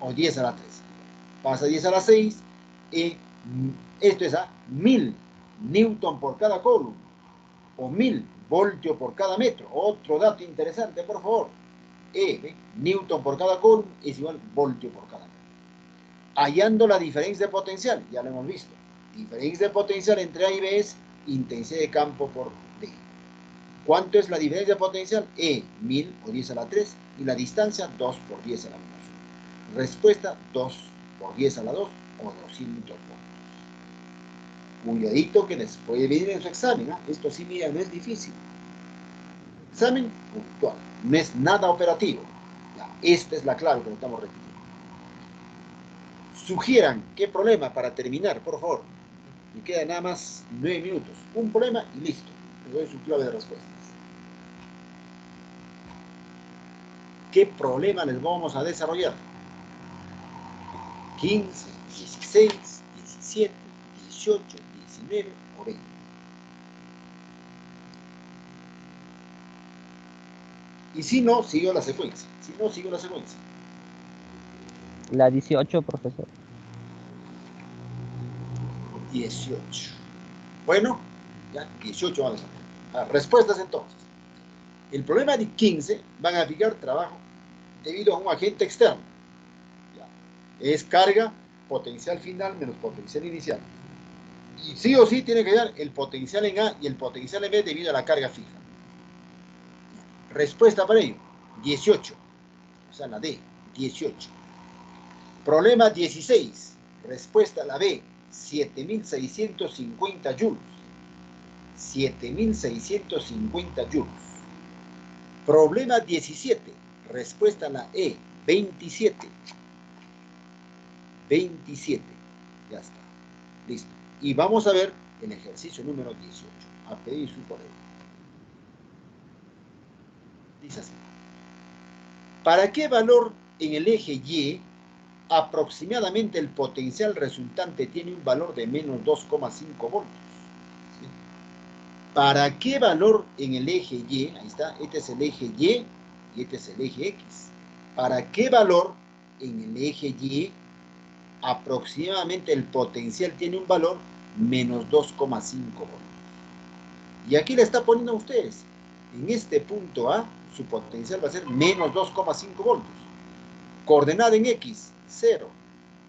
3. O 10 a la 3. Pasa 10 a la 6. Esto es a 1000 newton por cada coulomb. O 1000 voltios por cada metro. Otro dato interesante, por favor. Newton por cada coulomb es igual voltio por cada metro. Hallando la diferencia de potencial, ya lo hemos visto. Diferencia de potencial entre A y B es intensidad de campo por D. ¿Cuánto es la diferencia de potencial? 1000 o 10 a la 3. Y la distancia, 2 por 10 a la menos 1. Respuesta, 2 por 10 a la 2 o 200 voltios. Cuidadito que les puede venir en su examen. Esto sí, mira, no es difícil. Examen puntual. No es nada operativo. Ya, esta es la clave que lo estamos repitiendo. Sugieran qué problema para terminar, por favor. Me quedan nada más 9 minutos. Un problema y listo. Les doy su clave de respuestas. ¿Qué problema les vamos a desarrollar? 15, 16, 17, 18, 19 o 20. Y si no, sigo la secuencia. Si no, sigo la secuencia. La 18, profesor. 18. Bueno, ya 18 vamos a ver. Respuestas entonces. El problema de 15 van a aplicar trabajo debido a un agente externo. Ya. Es carga potencial final menos potencial inicial. Y sí o sí tiene que dar el potencial en A y el potencial en B debido a la carga fija. Respuesta para ello, 18. O sea, la D, 18. Problema 16. Respuesta a la B, 7650 joules. 7650 joules. Problema 17. Respuesta a la E, 27. 27. Ya está. Listo. Y vamos a ver el ejercicio número 18. A pedir su poder. Dice así. ¿Para qué valor en el eje Y aproximadamente el potencial resultante tiene un valor de menos 2,5 voltios? ¿Sí? ¿Para qué valor en el eje Y? Ahí está, este es el eje Y y este es el eje X. ¿Para qué valor en el eje Y aproximadamente el potencial tiene un valor menos 2,5 voltios? Y aquí le está poniendo a ustedes, en este punto A, su potencial va a ser menos 2,5 voltios. Coordenada en X, 0.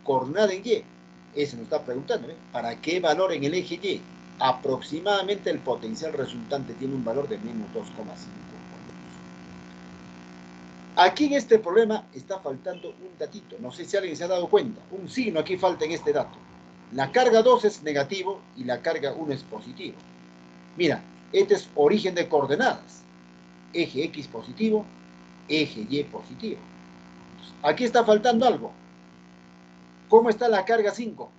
Coordenada en Y, eso nos está preguntando, ¿eh? ¿Para qué valor en el eje Y aproximadamente el potencial resultante tiene un valor de menos 2,5 voltios? Aquí en este problema está faltando un datito. No sé si alguien se ha dado cuenta. Un signo aquí falta en este dato. La carga 2 es negativo y la carga 1 es positivo. Mira, este es origen de coordenadas. Eje X positivo, eje Y positivo. Entonces, aquí está faltando algo. ¿Cómo está la carga 5?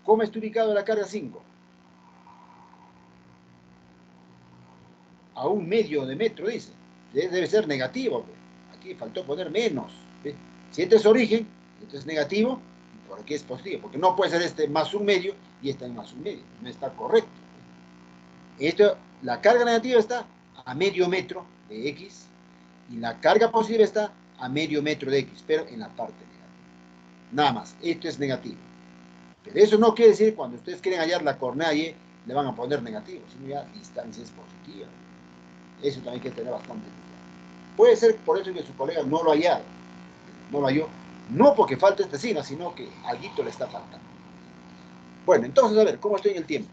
¿Cómo está ubicado la carga 5? A 1/2 de metro, dice. Debe ser negativo. Pues. Aquí faltó poner menos. ¿Ve? Si este es origen, este es negativo, por aquí es positivo. Porque no puede ser este más 1/2 y este más 1/2. No está correcto. Esto, la carga negativa está a 1/2 metro de X y la carga positiva está a 1/2 metro de X, pero en la parte negativa. Nada más, esto es negativo. Pero eso no quiere decir cuando ustedes quieren hallar la coordenada Y, le van a poner negativo, sino ya distancia es positiva. Eso también hay que tener bastante cuidado. Puede ser por eso que su colega no lo halló, no lo halló, no porque falte este signo, sino que alguito le está faltando. Bueno, entonces, a ver, ¿cómo estoy en el tiempo?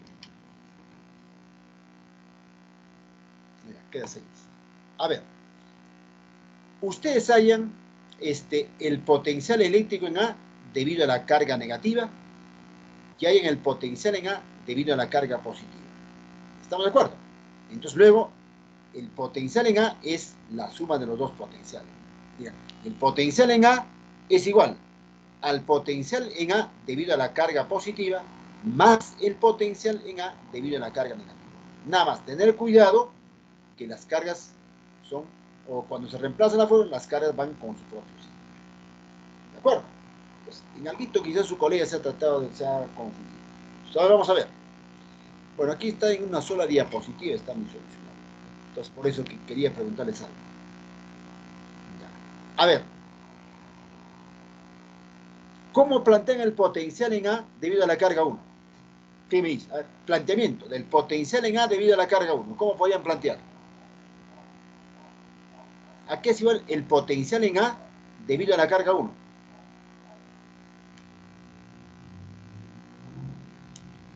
Mira, queda 6. A ver, ustedes hallan el potencial eléctrico en A debido a la carga negativa y hay en el potencial en A debido a la carga positiva. ¿Estamos de acuerdo? Entonces luego, el potencial en A es la suma de los dos potenciales. Mira, el potencial en A es igual al potencial en A debido a la carga positiva más el potencial en A debido a la carga negativa. Nada más, tener cuidado que las cargas son, o cuando se reemplaza la fórmula, las cargas van con su propio signo. ¿De acuerdo? Pues en algo quizás su colega se ha tratado de confundir. Entonces, ahora vamos a ver. Bueno, aquí está en una sola diapositiva, está muy solucionado. Entonces, por eso que quería preguntarles algo. Ya. A ver, ¿cómo plantean el potencial en A debido a la carga 1? ¿Qué me dice? A ver, planteamiento del potencial en A debido a la carga 1. ¿Cómo podían plantear? ¿A qué es igual el potencial en A debido a la carga 1?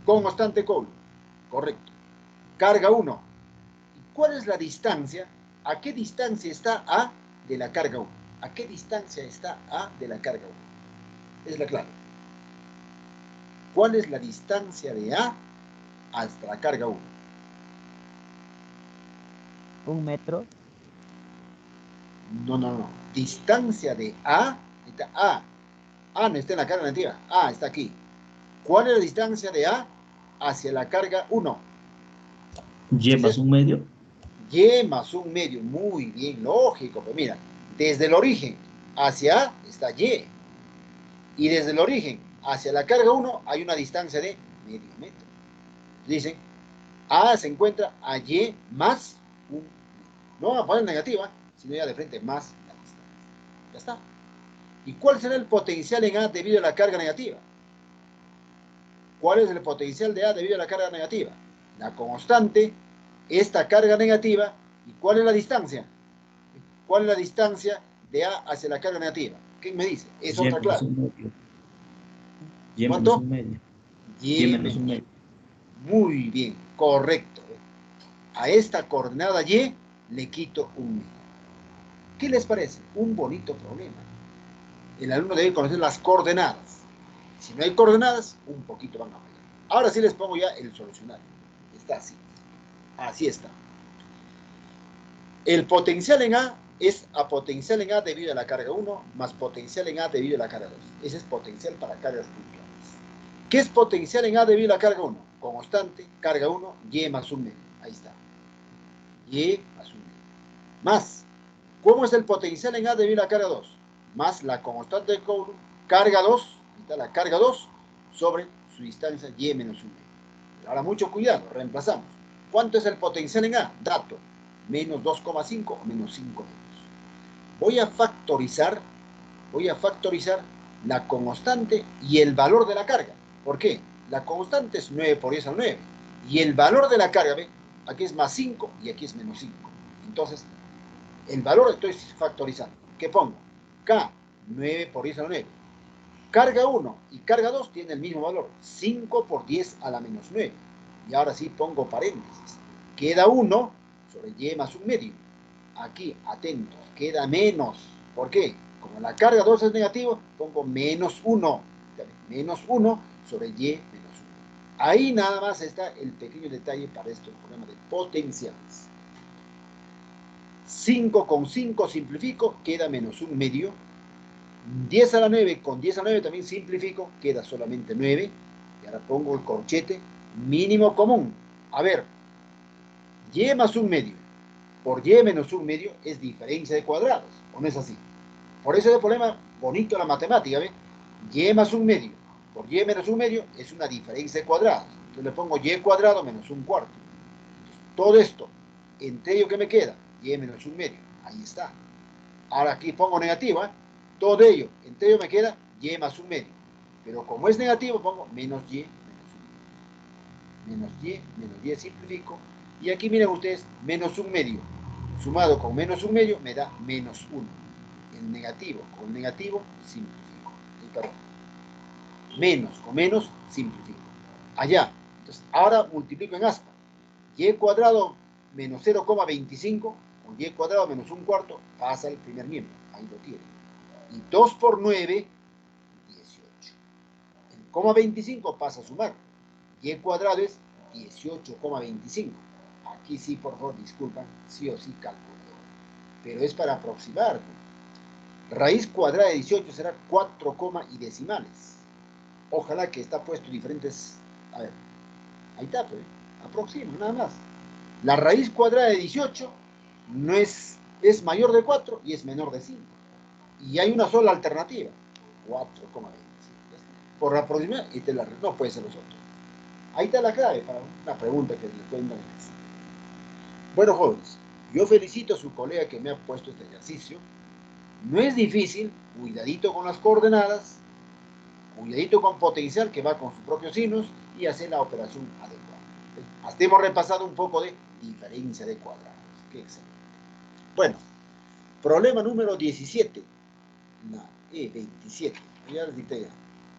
Con constante Coulomb. Correcto. Carga 1. ¿Cuál es la distancia? ¿A qué distancia está A de la carga 1? ¿A qué distancia está A de la carga 1? Es la clave. ¿Cuál es la distancia de A hasta la carga 1? 1 metro. No. Distancia de A, está A. A no está en la carga negativa. A está aquí. ¿Cuál es la distancia de A hacia la carga 1? Y más 1/2. Y más 1/2. Muy bien, lógico. Pues mira, desde el origen hacia A está Y. Y desde el origen hacia la carga 1 hay una distancia de medio metro. Dicen, A se encuentra a Y más 1. No vamos a poner negativa, sino ya de frente más la distancia. Ya está. ¿Y cuál será el potencial en A debido a la carga negativa? ¿Cuál es el potencial de A debido a la carga negativa? La constante, esta carga negativa, ¿y cuál es la distancia? ¿Cuál es la distancia de A hacia la carga negativa? ¿Quién me dice? Es otra clave. ¿Cuánto? Y menos 1/2. Muy bien, correcto. A esta coordenada Y le quito 1/2. ¿Qué les parece? Un bonito problema. El alumno debe conocer las coordenadas. Si no hay coordenadas, un poquito van a fallar. Ahora sí les pongo ya el solucionario. Está así. Así está. El potencial en A es a potencial en A debido a la carga 1 más potencial en A debido a la carga 2. Ese es potencial para cargas puntuales. ¿Qué es potencial en A debido a la carga 1? Constante, carga 1, Y más 1/2. Ahí está. Y más 1/2. Más, ¿cómo es el potencial en A debido a la carga 2? Más la constante de Coulomb, carga 2, ahí está la carga 2, sobre su distancia Y menos 1/2. Ahora mucho cuidado, reemplazamos. ¿Cuánto es el potencial en A? Dato, menos 2,5 o menos 5 metros. Voy a factorizar la constante y el valor de la carga. ¿Por qué? La constante es 9 por 10 al 9. Y el valor de la carga, ¿ve? Aquí es más 5 y aquí es menos 5. Entonces, el valor estoy factorizando. ¿Qué pongo? K, 9 por 10 al 9. Carga 1 y carga 2 tienen el mismo valor. 5 por 10 a la menos 9. Y ahora sí pongo paréntesis. Queda 1 sobre Y más 1/2. aquí, atentos, queda menos. ¿Por qué? Como la carga 2 es negativo, pongo menos 1. Menos 1 sobre y menos 1. Ahí nada más está el pequeño detalle para estos problemas de potenciales. 5 con 5 simplifico, queda menos 1 medio. 10 a la 9 con 10 a la 9 también simplifico, queda solamente 9. Y ahora pongo el corchete mínimo común. A ver, y más 1 medio por y menos 1 medio es diferencia de cuadrados, ¿o no es así? Por eso es el problema bonito de la matemática, ¿ve? Y más 1 medio por y menos 1 medio es una diferencia de cuadrados. Entonces le pongo y cuadrado menos 1 cuarto. Entonces, todo esto, entre ello que me queda, y menos 1 medio, ahí está. Ahora aquí pongo negativo, ¿eh? Todo ello, entre ello me queda y más 1 medio. Pero como es negativo, pongo menos y menos 1. Menos y simplifico. Y aquí miren ustedes, menos 1 medio. Sumado con menos 1 medio me da menos 1. El negativo con el negativo simplifico. Menos con menos simplifico. Allá. Entonces, ahora multiplico en aspa. Y cuadrado menos 0,25 con y cuadrado menos 1 cuarto pasa el primer miembro. Ahí lo tiene. Y 2 por 9, 18. El coma 25 pasa a sumar. Y cuadrado es 18,25. Aquí sí, por favor, disculpan, sí o sí cálculo. Pero es para aproximar. Raíz cuadrada de 18 será 4, y decimales. Ojalá que está puesto diferentes. A ver, ahí está, pues. Aproximo, nada más. La raíz cuadrada de 18 no es mayor de 4 y es menor de 5. Y hay una sola alternativa. 4,25. Por aproximar, y no puede ser los otros. Ahí está la clave para una pregunta que le pueden dar. Bueno, jóvenes, yo felicito a su colega que me ha puesto este ejercicio. No es difícil, cuidadito con las coordenadas, cuidadito con potencial que va con sus propios signos y hacer la operación adecuada. Hasta hemos repasado un poco de diferencia de cuadrados. Qué excelente. Bueno, problema número 17. No, 27. Ya les dicté ya.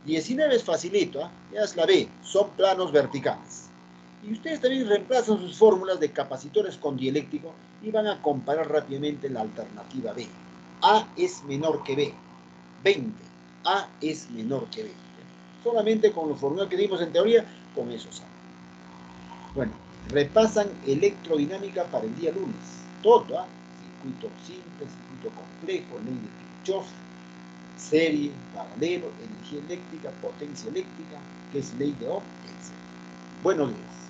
19 es facilito, ¿eh? Ya es la B, son planos verticales. Y ustedes también reemplazan sus fórmulas de capacitores con dieléctrico y van a comparar rápidamente la alternativa B. A es menor que B. 20. A es menor que B. Solamente con los fórmulas que dimos en teoría, con eso saben. Bueno, repasan electrodinámica para el día lunes. Todo, ¿eh? Circuito simple, circuito complejo, ley de Kirchhoff, serie, paralelo, energía eléctrica, potencia eléctrica, que es ley de Ohm, etc. Buenos días.